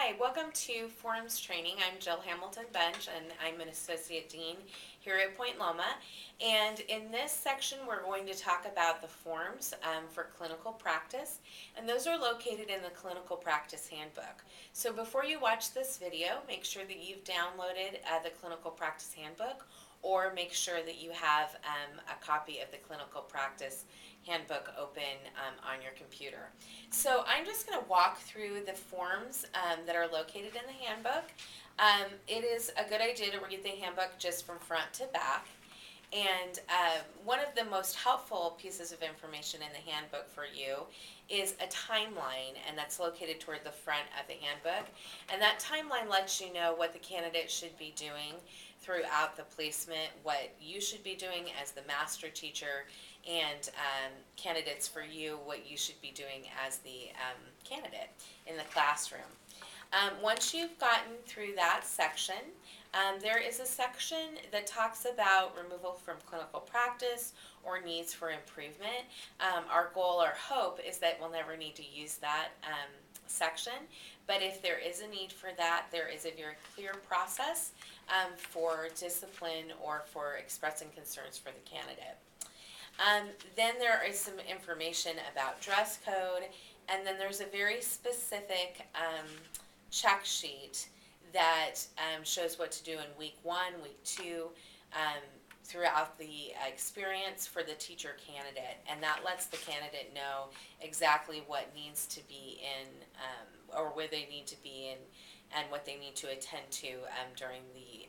Hi, welcome to Forums Training. I'm Jill Hamilton Bench, and I'm an Associate Dean here at Point Loma. And in this section, we're going to talk about the forms for clinical practice, and those are located in the Clinical Practice Handbook. So before you watch this video, make sure that you've downloaded the Clinical Practice Handbook, or make sure that you have a copy of the Clinical Practice Handbook open on your computer. So I'm just going to walk through the forms that are located in the handbook. It is a good idea to read the handbook just from front to back. And one of the most helpful pieces of information in the handbook for you is a timeline, and that's located toward the front of the handbook. And that timeline lets you know what the candidate should be doing throughout the placement, what you should be doing as the master teacher, and candidates for you, what you should be doing as the candidate in the classroom. Once you've gotten through that section, there is a section that talks about removal from clinical practice or needs for improvement. Our goal or hope is that we'll never need to use that section, but if there is a need for that, there is a very clear process for discipline or for expressing concerns for the candidate. Then there is some information about dress code, and then there's a very specific check sheet that shows what to do in week 1, week 2, throughout the experience for the teacher candidate, and that lets the candidate know exactly what needs to be in, or where they need to be in, and what they need to attend to during the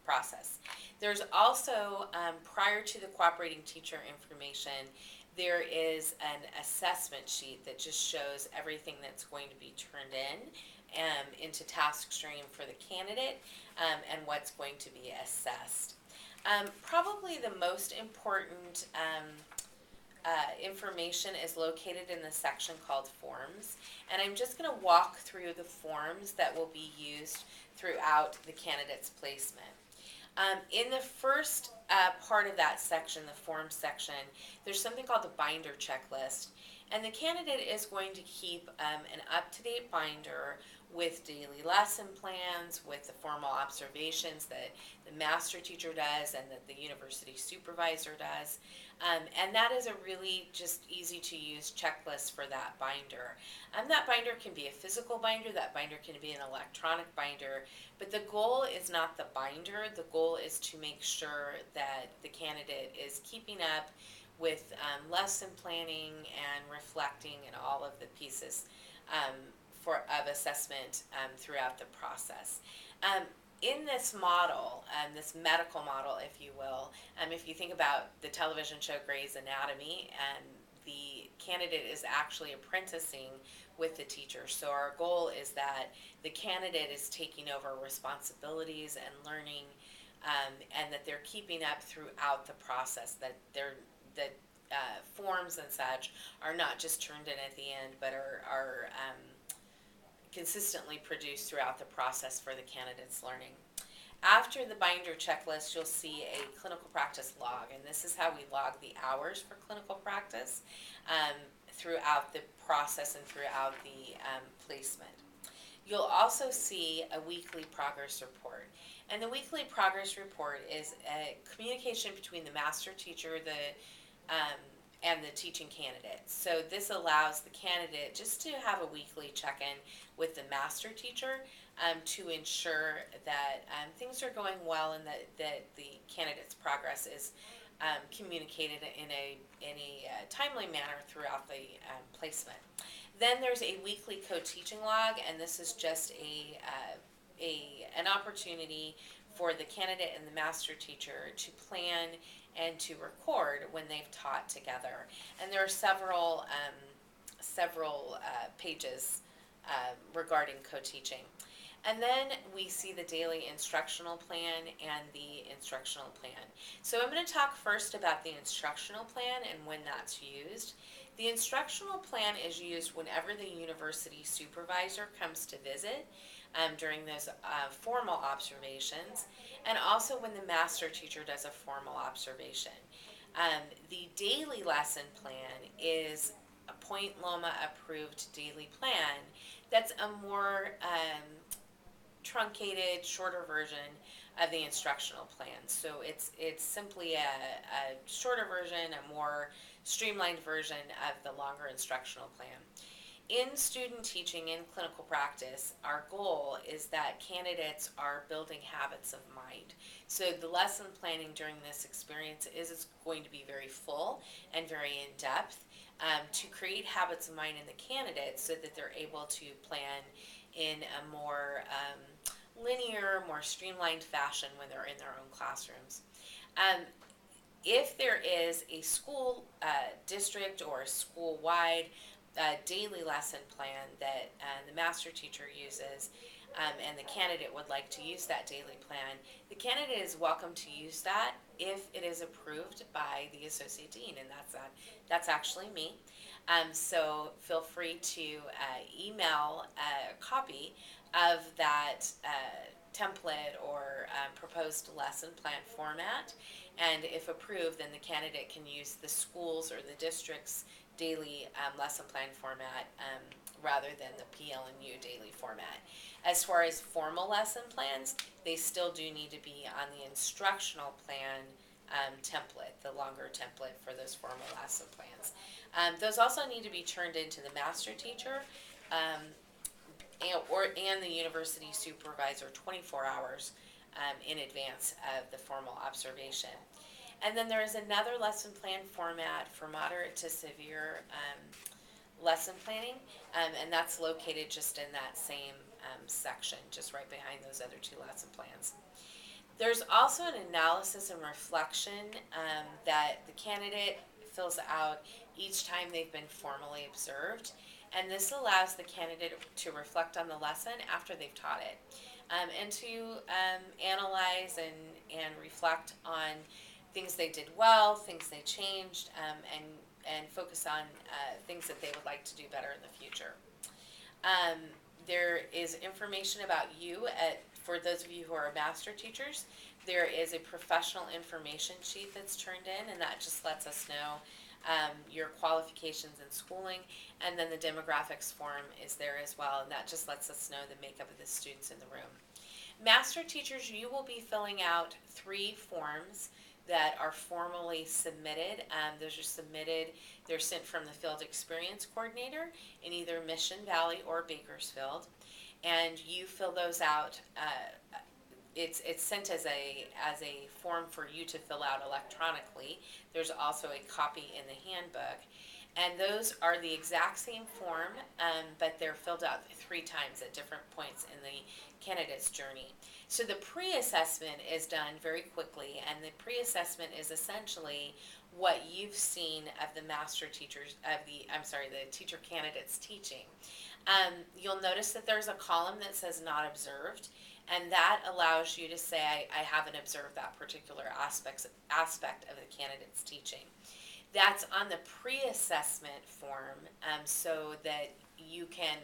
process. There's also, prior to the cooperating teacher information, there is an assessment sheet that just shows everything that's going to be turned in into TaskStream for the candidate and what's going to be assessed. Probably the most important information is located in the section called Forms, and I'm just going to walk through the forms that will be used throughout the candidate's placement. In the first part of that section, the forms section, there's something called the binder checklist, and the candidate is going to keep an up-to-date binder with daily lesson plans, with the formal observations that the master teacher does and that the university supervisor does. And that is a really just easy to use checklist for that binder. That binder can be a physical binder, that binder can be an electronic binder, but the goal is not the binder, the goal is to make sure that the candidate is keeping up with lesson planning and reflecting and all of the pieces of assessment throughout the process. In this model, this medical model, if you will, if you think about the television show Grey's Anatomy, the candidate is actually apprenticing with the teacher. So our goal is that the candidate is taking over responsibilities and learning, and that they're keeping up throughout the process, that forms and such are not just turned in at the end, but are consistently produced throughout the process for the candidate's learning. After the binder checklist, you'll see a clinical practice log, and this is how we log the hours for clinical practice throughout the process and throughout the placement. You'll also see a weekly progress report, and the weekly progress report is a communication between the master teacher, and the teaching candidate. So this allows the candidate just to have a weekly check-in with the master teacher to ensure that things are going well and that the candidate's progress is communicated in a timely manner throughout the placement. Then there's a weekly co-teaching log, and this is just an opportunity for the candidate and the master teacher to plan and to record when they've taught together. And there are several pages regarding co-teaching. And then we see the daily instructional plan and the instructional plan. So I'm going to talk first about the instructional plan and when that's used. The instructional plan is used whenever the university supervisor comes to visit during those formal observations, and also when the master teacher does a formal observation. The daily lesson plan is a Point Loma approved daily plan that's a more truncated, shorter version of the instructional plan. So it's simply a shorter version, a more streamlined version of the longer instructional plan. In student teaching, in clinical practice, our goal is that candidates are building habits of mind. So the lesson planning during this experience is going to be very full and very in depth, to create habits of mind in the candidates so that they're able to plan in a more linear, more streamlined fashion when they're in their own classrooms. Um, if there is a school district or a school-wide daily lesson plan that the master teacher uses, and the candidate would like to use that daily plan, the candidate is welcome to use that if it is approved by the associate dean, and that's actually me. So feel free to email a copy of that template or proposed lesson plan format, and if approved, then the candidate can use the school's or the district's daily lesson plan format rather than the PLNU daily format. As far as formal lesson plans, they still do need to be on the instructional plan template, the longer template for those formal lesson plans. Those also need to be turned into the master teacher and the university supervisor 24 hours in advance of the formal observation. And then there is another lesson plan format for moderate to severe lesson planning, and that's located just in that same section, just right behind those other two lesson plans. There's also an analysis and reflection that the candidate fills out each time they've been formally observed, and this allows the candidate to reflect on the lesson after they've taught it, and to analyze and reflect on things they did well, things they changed, and focus on things that they would like to do better in the future. There is information about you for those of you who are master teachers. There is a professional information sheet that's turned in, and that just lets us know your qualifications in schooling, and then the demographics form is there as well, and that just lets us know the makeup of the students in the room. Master teachers, you will be filling out 3 forms that are formally submitted. Those are submitted, they're sent from the field experience coordinator in either Mission Valley or Bakersfield, and you fill those out. It's sent as a form for you to fill out electronically. There's also a copy in the handbook, and those are the exact same form, but they're filled out 3 times at different points in the candidate's journey. So the pre-assessment is done very quickly, and the pre-assessment is essentially what you've seen of the master teachers, the teacher candidates teaching. You'll notice that there's a column that says not observed, and that allows you to say, I haven't observed that particular aspect of the candidate's teaching. That's on the pre-assessment form, so that you can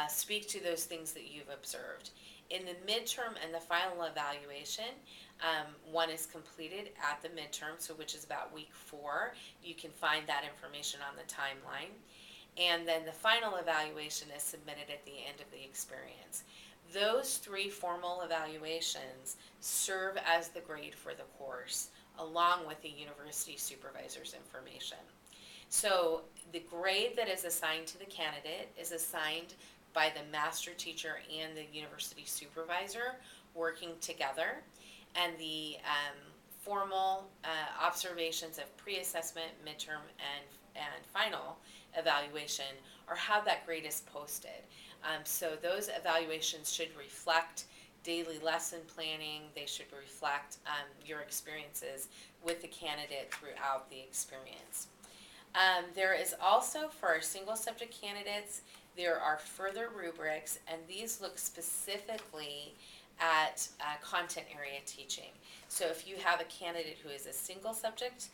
speak to those things that you've observed. In the midterm and the final evaluation, one is completed at the midterm, so which is about week 4. You can find that information on the timeline. And then the final evaluation is submitted at the end of the experience. Those 3 formal evaluations serve as the grade for the course, along with the university supervisor's information. So the grade that is assigned to the candidate is assigned by the master teacher and the university supervisor working together, and the formal observations of pre-assessment, midterm, and final evaluation are how that grade is posted. So those evaluations should reflect daily lesson planning. They should reflect your experiences with the candidate throughout the experience. There is also, for our single subject candidates, there are further rubrics, and these look specifically at content area teaching. So if you have a candidate who is a single subject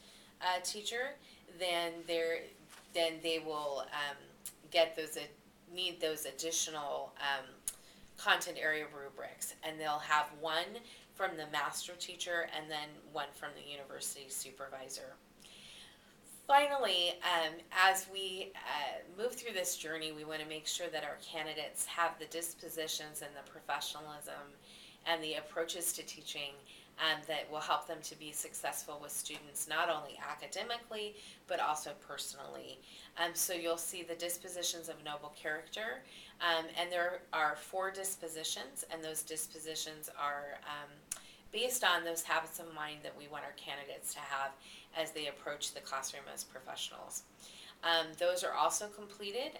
teacher, then they will need those additional content area rubrics, and they'll have one from the master teacher and then one from the university supervisor. Finally, as we move through this journey, we want to make sure that our candidates have the dispositions and the professionalism and the approaches to teaching that will help them to be successful with students, not only academically, but also personally. So you'll see the dispositions of noble character, and there are 4 dispositions, and those dispositions are based on those habits of mind that we want our candidates to have as they approach the classroom as professionals. Those are also completed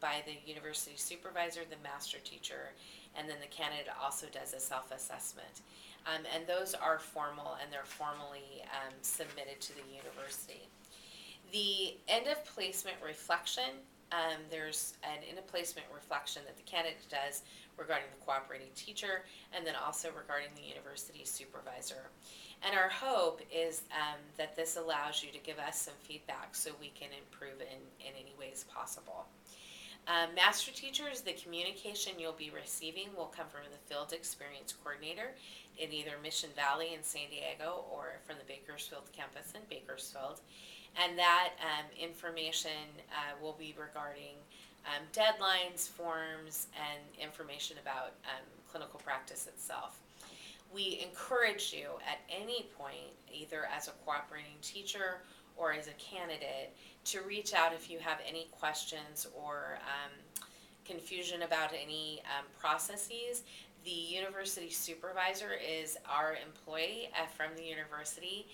by the university supervisor, the master teacher, and then the candidate also does a self-assessment. And those are formal, and they're formally submitted to the university. The end of placement reflection, there's an end of placement reflection that the candidate does regarding the cooperating teacher, and then also regarding the university supervisor. And our hope is that this allows you to give us some feedback so we can improve in any ways possible. Master teachers, the communication you'll be receiving will come from the field experience coordinator in either Mission Valley in San Diego or from the Bakersfield campus in Bakersfield. And that information will be regarding deadlines, forms, and information about clinical practice itself. We encourage you at any point, either as a cooperating teacher or as a candidate, to reach out if you have any questions or confusion about any processes. The university supervisor is our employee from the university,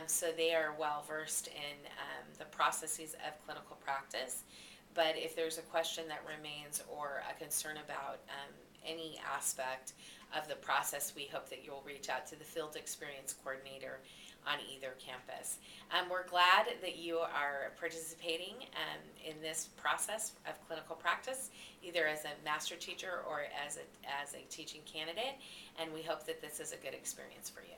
so they are well versed in the processes of clinical practice. But if there's a question that remains or a concern about any aspect of the process, we hope that you'll reach out to the field experience coordinator on either campus. We're glad that you are participating in this process of clinical practice, either as a master teacher or as a teaching candidate, and we hope that this is a good experience for you.